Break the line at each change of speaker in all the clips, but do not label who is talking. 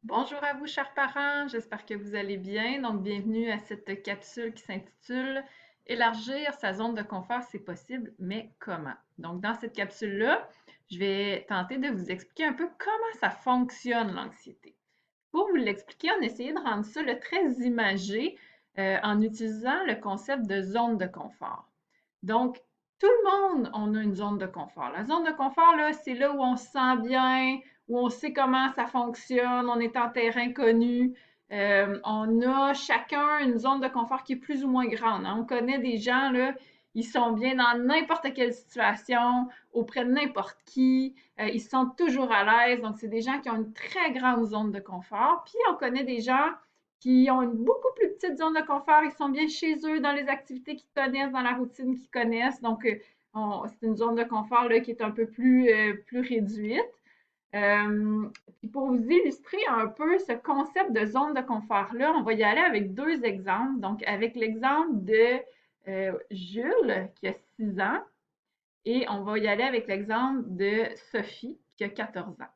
Bonjour à vous, chers parents. J'espère que vous allez bien. Donc, bienvenue à cette capsule qui s'intitule Élargir sa zone de confort, c'est possible, mais comment? Donc, dans cette capsule-là, je vais tenter de vous expliquer un peu comment ça fonctionne l'anxiété. Pour vous l'expliquer, on a essayé de rendre ça très imagé en utilisant le concept de zone de confort. Donc, tout le monde, on a une zone de confort. La zone de confort, là, c'est là où on se sent bien, où on sait comment ça fonctionne, on est en terrain connu. On a chacun une zone de confort qui est plus ou moins grande, hein. On connaît des gens, là, ils sont bien dans n'importe quelle situation, auprès de n'importe qui. Ils se sentent toujours à l'aise. Donc, c'est des gens qui ont une très grande zone de confort. Puis, on connaît des gens qui ont une beaucoup plus petite zone de confort. Ils sont bien chez eux, dans les activités qu'ils connaissent, dans la routine qu'ils connaissent. Donc, c'est une zone de confort là, qui est un peu plus réduite. Puis pour vous illustrer un peu ce concept de zone de confort-là, on va y aller avec deux exemples. Donc, avec l'exemple de Jules, qui a 6 ans, et on va y aller avec l'exemple de Sophie, qui a 14 ans.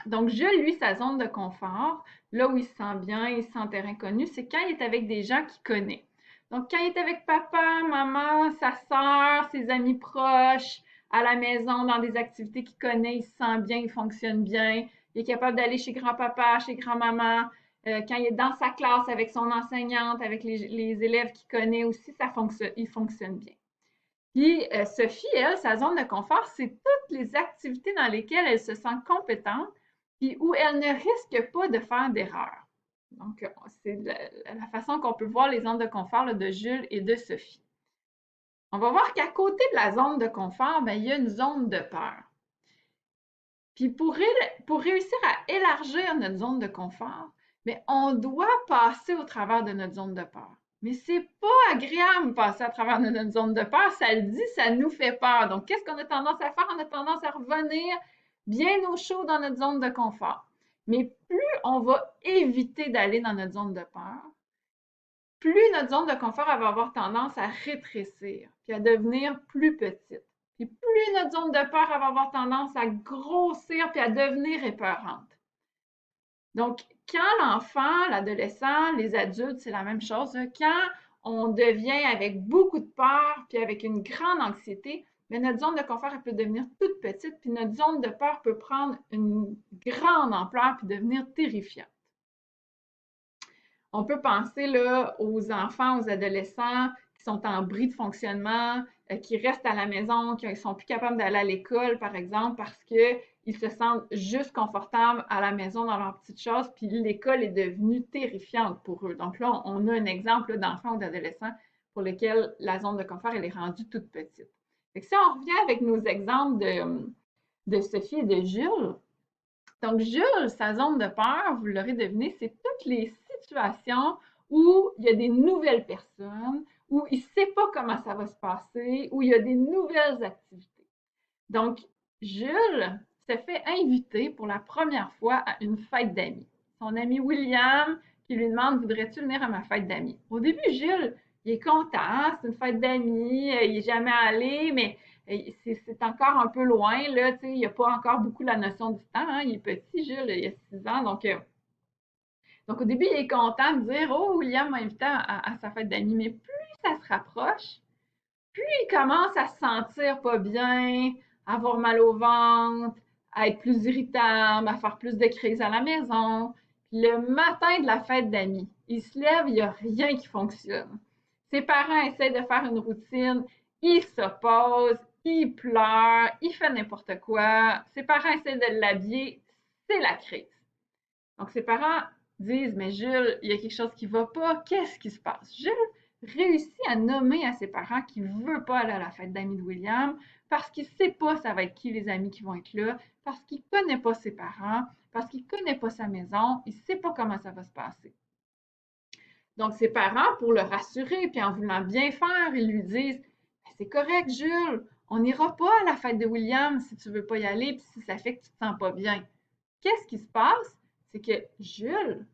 Donc, Jules, lui, sa zone de confort, là où il se sent bien, il se sent en terrain connu, c'est quand il est avec des gens qu'il connaît. Donc, quand il est avec papa, maman, sa sœur, ses amis proches, à la maison, dans des activités qu'il connaît, il se sent bien, il fonctionne bien, il est capable d'aller chez grand-papa, chez grand-maman. Quand il est dans sa classe avec son enseignante, avec les élèves qu'il connaît aussi, il fonctionne bien. Puis Sophie, elle, sa zone de confort, c'est toutes les activités dans lesquelles elle se sent compétente, puis où elle ne risque pas de faire d'erreur. Donc, c'est la façon qu'on peut voir les zones de confort là, de Jules et de Sophie. On va voir qu'à côté de la zone de confort, ben, il y a une zone de peur. Puis pour réussir à élargir notre zone de confort, mais on doit passer au travers de notre zone de peur. Mais c'est pas agréable de passer à travers de notre zone de peur, ça le dit, ça nous fait peur. Donc, qu'est-ce qu'on a tendance à faire? On a tendance à revenir bien au chaud dans notre zone de confort. Mais plus on va éviter d'aller dans notre zone de peur, plus notre zone de confort va avoir tendance à rétrécir, puis à devenir plus petite. Puis plus notre zone de peur va avoir tendance à grossir, puis à devenir épeurante. Donc, quand l'enfant, l'adolescent, les adultes, c'est la même chose, quand on devient avec beaucoup de peur, puis avec une grande anxiété, mais notre zone de confort elle peut devenir toute petite, puis notre zone de peur peut prendre une grande ampleur, puis devenir terrifiante. On peut penser là, aux enfants, aux adolescents qui sont en bris de fonctionnement, qui restent à la maison, qui ne sont plus capables d'aller à l'école, par exemple, parce qu'ils se sentent juste confortables à la maison dans leurs petites choses, puis l'école est devenue terrifiante pour eux. Donc là, on a un exemple d'enfants ou d'adolescents pour lesquels la zone de confort, elle est rendue toute petite. Fait que si on revient avec nos exemples de Sophie et de Jules, donc, Jules, sa zone de peur, vous l'aurez deviné, c'est toutes les situations où il y a des nouvelles personnes, où il ne sait pas comment ça va se passer, où il y a des nouvelles activités. Donc, Jules se fait inviter pour la première fois à une fête d'amis. Son ami William qui lui demande voudrais-tu venir à ma fête d'amis? Au début, Jules, il est content, c'est une fête d'amis, il n'est jamais allé, mais c'est encore un peu loin, là, il n'y a pas encore beaucoup la notion du temps, hein, il est petit, Jules, il a 6 ans, donc au début, il est content de dire oh, William m'a invité à sa fête d'amis, mais plus ça se rapproche, plus il commence à se sentir pas bien, à avoir mal au ventre, à être plus irritable, à faire plus de crises à la maison. Puis le matin de la fête d'amis, il se lève, il n'y a rien qui fonctionne. Ses parents essaient de faire une routine, il s'oppose, il pleure, il fait n'importe quoi. Ses parents essaient de l'habiller, c'est la crise. Donc ses parents disent mais Jules, il y a quelque chose qui ne va pas, qu'est-ce qui se passe? Jules réussit à nommer à ses parents qu'il ne veut pas aller à la fête d'amis de William parce qu'il ne sait pas ça va être qui les amis qui vont être là, parce qu'il ne connaît pas ses parents, parce qu'il ne connaît pas sa maison, il ne sait pas comment ça va se passer. Donc ses parents, pour le rassurer, puis en voulant bien faire, ils lui disent c'est correct, Jules, on n'ira pas à la fête de William si tu ne veux pas y aller, puis si ça fait que tu ne te sens pas bien. Qu'est-ce qui se passe? C'est que Jules,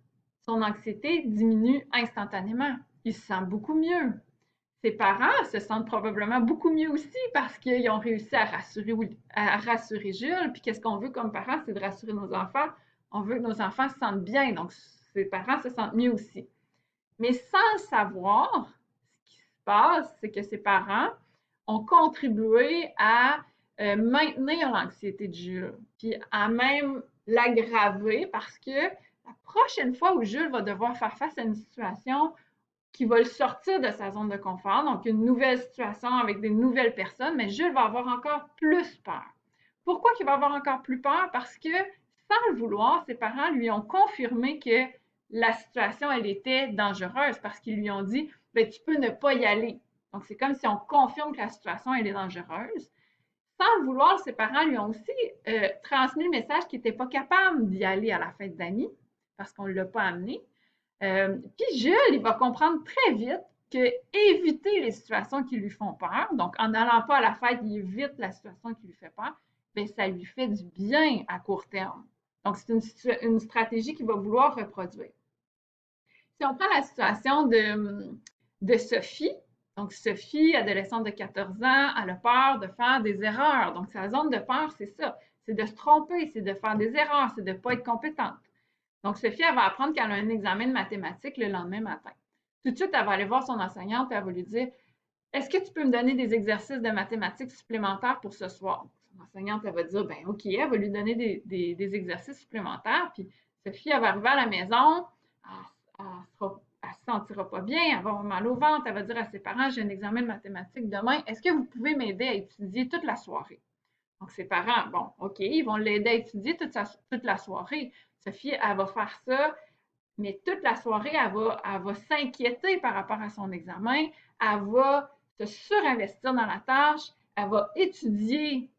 son anxiété diminue instantanément. Il se sent beaucoup mieux. Ses parents se sentent probablement beaucoup mieux aussi parce qu'ils ont réussi à rassurer Jules. Puis qu'est-ce qu'on veut comme parents, c'est de rassurer nos enfants. On veut que nos enfants se sentent bien, donc ses parents se sentent mieux aussi. Mais sans le savoir, ce qui se passe, c'est que ses parents ont contribué à maintenir l'anxiété de Jules, puis à même l'aggraver parce que la prochaine fois où Jules va devoir faire face à une situation qui va le sortir de sa zone de confort, donc une nouvelle situation avec des nouvelles personnes, mais Jules va avoir encore plus peur. Pourquoi il va avoir encore plus peur? Parce que sans le vouloir, ses parents lui ont confirmé que la situation, elle était dangereuse parce qu'ils lui ont dit, ben, tu peux ne pas y aller. Donc, c'est comme si on confirme que la situation, elle est dangereuse. Sans le vouloir, ses parents lui ont aussi transmis le message qu'il n'était pas capable d'y aller à la fête d'amis parce qu'on ne l'a pas amené. Puis Jules, il va comprendre très vite que éviter les situations qui lui font peur, donc en n'allant pas à la fête, il évite la situation qui lui fait peur, bien, ça lui fait du bien à court terme. Donc, c'est une stratégie qu'il va vouloir reproduire. Si on prend la situation de Sophie, donc Sophie, adolescente de 14 ans, elle a peur de faire des erreurs. Donc, sa zone de peur, c'est ça. C'est de se tromper, c'est de faire des erreurs, c'est de ne pas être compétente. Donc, Sophie, elle va apprendre qu'elle a un examen de mathématiques le lendemain matin. Tout de suite, elle va aller voir son enseignante et elle va lui dire, est-ce que tu peux me donner des exercices de mathématiques supplémentaires pour ce soir? Son enseignante, elle va dire, ben OK, elle va lui donner des exercices supplémentaires. Puis Sophie, elle va arriver à la maison, elle se sentira pas bien, elle va avoir mal au ventre, elle va dire à ses parents, j'ai un examen de mathématiques demain, est-ce que vous pouvez m'aider à étudier toute la soirée? Donc, ses parents, bon, OK, ils vont l'aider à étudier toute la soirée. Sophie, elle va faire ça, mais toute la soirée, elle va s'inquiéter par rapport à son examen, elle va se surinvestir dans la tâche, elle va étudier,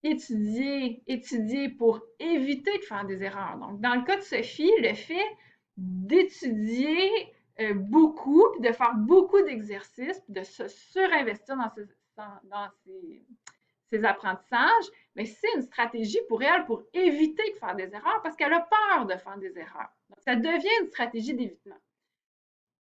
étudier, étudier pour éviter de faire des erreurs. Donc, dans le cas de Sophie, le fait d'étudier beaucoup, puis de faire beaucoup d'exercices, puis de se surinvestir dans ses apprentissages, mais c'est une stratégie pour elle pour éviter de faire des erreurs parce qu'elle a peur de faire des erreurs. Donc, ça devient une stratégie d'évitement.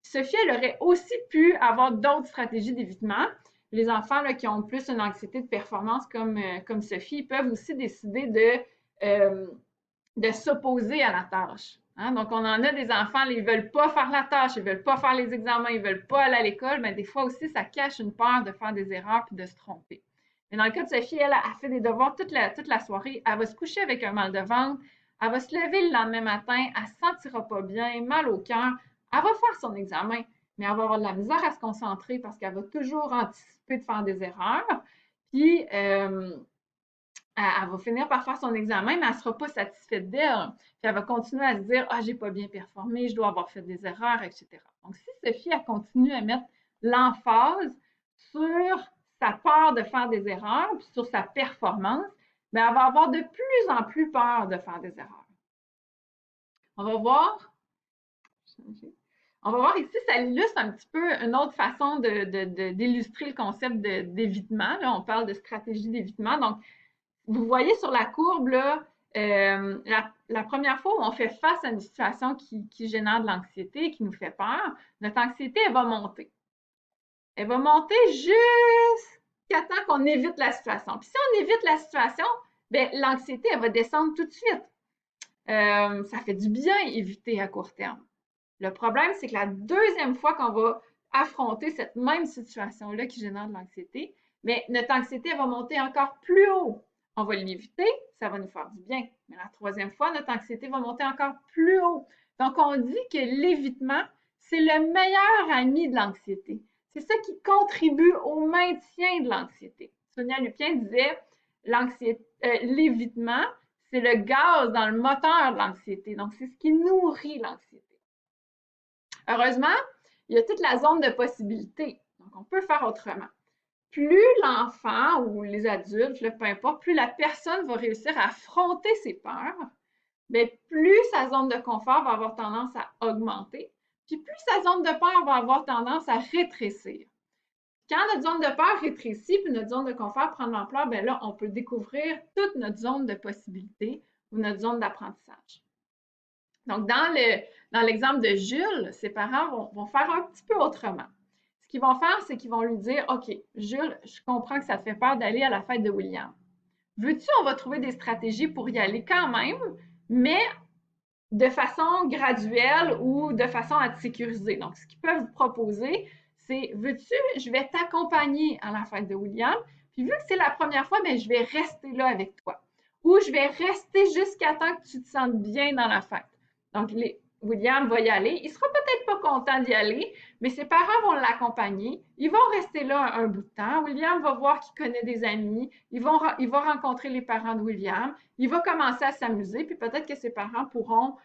Sophie, elle aurait aussi pu avoir d'autres stratégies d'évitement. Les enfants là, qui ont plus une anxiété de performance comme Sophie peuvent aussi décider de s'opposer à la tâche. Hein? Donc, on en a des enfants, ils ne veulent pas faire la tâche, ils ne veulent pas faire les examens, ils ne veulent pas aller à l'école, mais des fois aussi, ça cache une peur de faire des erreurs puis de se tromper. Mais dans le cas de Sophie, elle a fait des devoirs toute la soirée. Elle va se coucher avec un mal de ventre. Elle va se lever le lendemain matin. Elle ne se sentira pas bien, mal au cœur. Elle va faire son examen, mais elle va avoir de la misère à se concentrer parce qu'elle va toujours anticiper de faire des erreurs. Puis, elle va finir par faire son examen, mais elle ne sera pas satisfaite d'elle. Puis elle va continuer à se dire, ah, j'ai pas bien performé, je dois avoir fait des erreurs, etc. Donc, si Sophie, elle continue à mettre l'emphase sur sa peur de faire des erreurs, puis sur sa performance, bien, elle va avoir de plus en plus peur de faire des erreurs. On va voir. On va voir ici, ça illustre un petit peu une autre façon d'illustrer le concept d'évitement. Là, on parle de stratégie d'évitement. Donc, vous voyez sur la courbe, là, la première fois où on fait face à une situation qui génère de l'anxiété, qui nous fait peur, notre anxiété, elle va monter. Elle va monter jusqu'à temps qu'on évite la situation. Puis si on évite la situation, bien, l'anxiété, elle va descendre tout de suite. Ça fait du bien éviter à court terme. Le problème, c'est que la deuxième fois qu'on va affronter cette même situation-là qui génère de l'anxiété, mais notre anxiété va monter encore plus haut. On va l'éviter, ça va nous faire du bien. Mais la troisième fois, notre anxiété va monter encore plus haut. Donc, on dit que l'évitement, c'est le meilleur ami de l'anxiété. C'est ça qui contribue au maintien de l'anxiété. Sonia Lupien disait, l'évitement, c'est le gaz dans le moteur de l'anxiété. Donc, c'est ce qui nourrit l'anxiété. Heureusement, il y a toute la zone de possibilités. Donc, on peut faire autrement. Plus l'enfant ou les adultes, peu importe, plus la personne va réussir à affronter ses peurs, mais plus sa zone de confort va avoir tendance à augmenter, puis plus sa zone de peur va avoir tendance à rétrécir. Quand notre zone de peur rétrécit, puis notre zone de confort prend de l'ampleur, bien là, on peut découvrir toute notre zone de possibilités ou notre zone d'apprentissage. Donc, dans l'exemple de Jules, ses parents vont faire un petit peu autrement. Ce qu'ils vont faire, c'est qu'ils vont lui dire, OK, Jules, je comprends que ça te fait peur d'aller à la fête de William. Veux-tu, on va trouver des stratégies pour y aller quand même, mais de façon graduelle ou de façon à te sécuriser. Donc, ce qu'ils peuvent vous proposer, c'est, veux-tu, je vais t'accompagner à la fête de William, puis vu que c'est la première fois, bien, je vais rester là avec toi. Ou je vais rester jusqu'à temps que tu te sentes bien dans la fête. Donc, William va y aller. Il sera peut-être pas content d'y aller, mais ses parents vont l'accompagner. Ils vont rester là un bout de temps. William va voir qu'il connaît des amis. Il va rencontrer les parents de William. Il va commencer à s'amuser, puis peut-être que ses parents pourront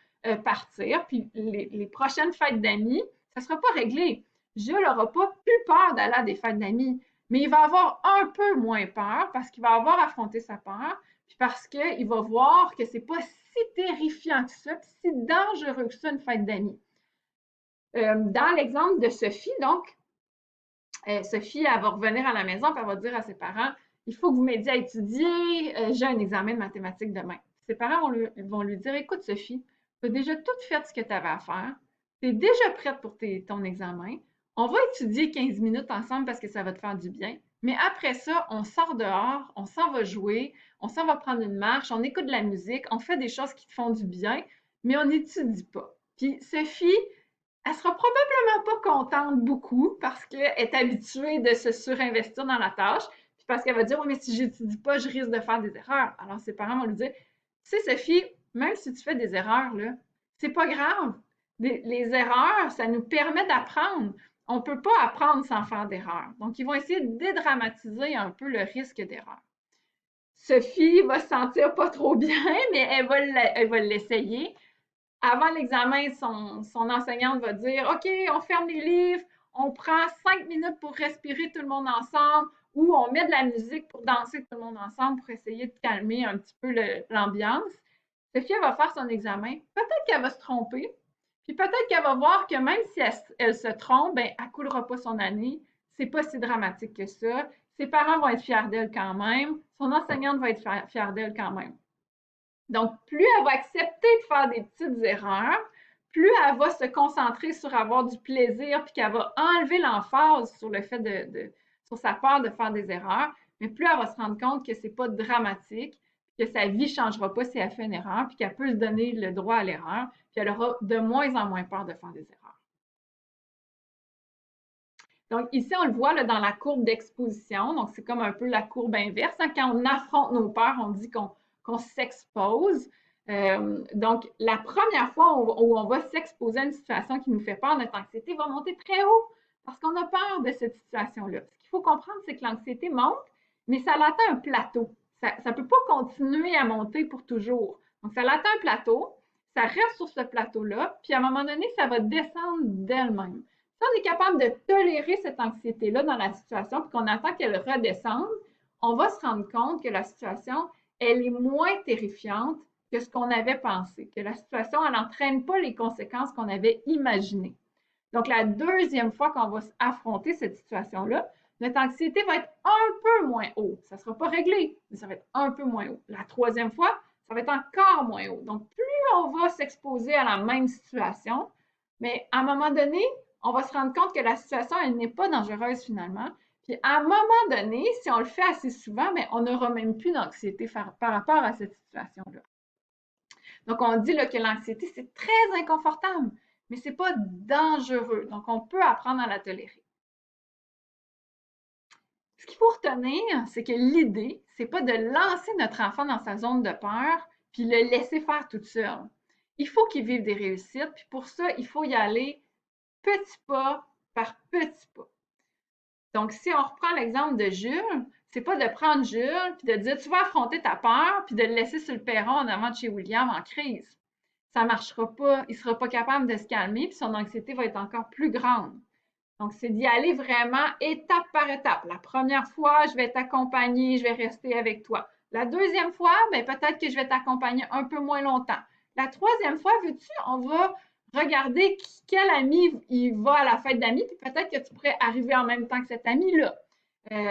partir. Puis les prochaines fêtes d'amis, ça ne sera pas réglé. Jules n'aura pas plus peur d'aller à des fêtes d'amis, mais il va avoir un peu moins peur parce qu'il va avoir affronté sa peur, puis parce qu'il va voir que c'est pas si terrifiant que ça, puis si dangereux que ça, une fête d'amis. Dans l'exemple de Sophie, donc, Sophie, elle va revenir à la maison, puis elle va dire à ses parents, il faut que vous m'aidiez à étudier, j'ai un examen de mathématiques demain. Ses parents vont lui dire, écoute Sophie, tu as déjà tout fait ce que tu avais à faire, tu es déjà prête pour ton examen, on va étudier 15 minutes ensemble parce que ça va te faire du bien, mais après ça, on sort dehors, on s'en va jouer, on s'en va prendre une marche, on écoute de la musique, on fait des choses qui te font du bien, mais on n'étudie pas. Puis Sophie, elle sera probablement pas contente beaucoup parce qu'elle est habituée de se surinvestir dans la tâche, puis parce qu'elle va dire, oui, mais si j'étudie pas, je risque de faire des erreurs. Alors ses parents vont lui dire, tu sais, Sophie, même si tu fais des erreurs, là, c'est pas grave. Les erreurs, ça nous permet d'apprendre. On peut pas apprendre sans faire d'erreurs. Donc, ils vont essayer de dédramatiser un peu le risque d'erreur. Sophie va se sentir pas trop bien, mais elle va l'essayer. Avant l'examen, son enseignante va dire, OK, on ferme les livres, on prend 5 minutes pour respirer tout le monde ensemble, ou on met de la musique pour danser tout le monde ensemble pour essayer de calmer un petit peu l'ambiance. Sophie, elle va faire son examen. Peut-être qu'elle va se tromper, puis peut-être qu'elle va voir que même si elle se trompe, ben, elle ne coulera pas son année. C'est pas si dramatique que ça. Ses parents vont être fiers d'elle quand même. Son enseignante va être fière d'elle quand même. Donc, plus elle va accepter de faire des petites erreurs, plus elle va se concentrer sur avoir du plaisir, puis qu'elle va enlever l'emphase sur le fait sur sa peur de faire des erreurs, mais plus elle va se rendre compte que c'est pas dramatique, que sa vie changera pas si elle fait une erreur, puis qu'elle peut se donner le droit à l'erreur, puis elle aura de moins en moins peur de faire des erreurs. Donc, ici, on le voit là, dans la courbe d'exposition. Donc, c'est comme un peu la courbe inverse. Hein. Quand on affronte nos peurs, on dit qu'on s'expose. Donc, la première fois où on va s'exposer à une situation qui nous fait peur, notre anxiété va monter très haut parce qu'on a peur de cette situation-là. Ce qu'il faut comprendre, c'est que l'anxiété monte, mais ça atteint un plateau. Ça ne peut pas continuer à monter pour toujours. Donc, ça atteint un plateau, ça reste sur ce plateau-là, puis à un moment donné, ça va descendre d'elle-même. Si on est capable de tolérer cette anxiété-là dans la situation, puis qu'on attend qu'elle redescende, on va se rendre compte que la situation, elle est moins terrifiante que ce qu'on avait pensé, que la situation, elle n'entraîne pas les conséquences qu'on avait imaginées. Donc, la deuxième fois qu'on va affronter cette situation-là, notre anxiété va être un peu moins haute. Ça ne sera pas réglé, mais ça va être un peu moins haut. La troisième fois, ça va être encore moins haut. Donc, plus on va s'exposer à la même situation, mais à un moment donné, on va se rendre compte que la situation, elle n'est pas dangereuse finalement. Puis à un moment donné, si on le fait assez souvent, mais on n'aura même plus d'anxiété par rapport à cette situation-là. Donc, on dit là, que l'anxiété, c'est très inconfortable, mais ce n'est pas dangereux. Donc, on peut apprendre à la tolérer. Ce qu'il faut retenir, c'est que l'idée, c'est pas de lancer notre enfant dans sa zone de peur puis le laisser faire toute seule. Il faut qu'il vive des réussites, puis pour ça, il faut y aller petit pas par petit pas. Donc, si on reprend l'exemple de Jules, c'est pas de prendre Jules puis de dire tu vas affronter ta peur puis de le laisser sur le perron en avant de chez William en crise. Ça marchera pas, il sera pas capable de se calmer puis son anxiété va être encore plus grande. Donc, c'est d'y aller vraiment étape par étape. La première fois, je vais t'accompagner, je vais rester avec toi. La deuxième fois, ben, peut-être que je vais t'accompagner un peu moins longtemps. La troisième fois, veux-tu, on va regarder quel ami il va à la fête d'amis, puis peut-être que tu pourrais arriver en même temps que cet ami-là.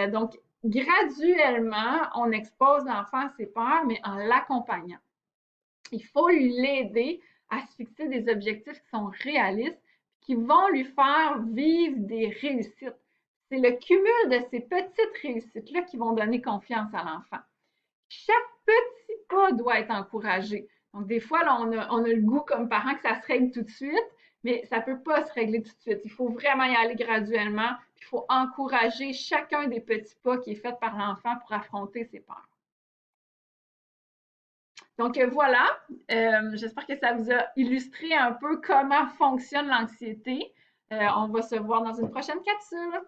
Donc, graduellement, on expose l'enfant à ses peurs, mais en l'accompagnant. Il faut l'aider à se fixer des objectifs qui sont réalistes, qui vont lui faire vivre des réussites. C'est le cumul de ces petites réussites-là qui vont donner confiance à l'enfant. Chaque petit pas doit être encouragé. Donc, des fois, là, on a le goût comme parent que ça se règle tout de suite, mais ça ne peut pas se régler tout de suite. Il faut vraiment y aller graduellement. Il faut encourager chacun des petits pas qui est fait par l'enfant pour affronter ses peurs. Donc voilà, j'espère que ça vous a illustré un peu comment fonctionne l'anxiété. On va se voir dans une prochaine capsule.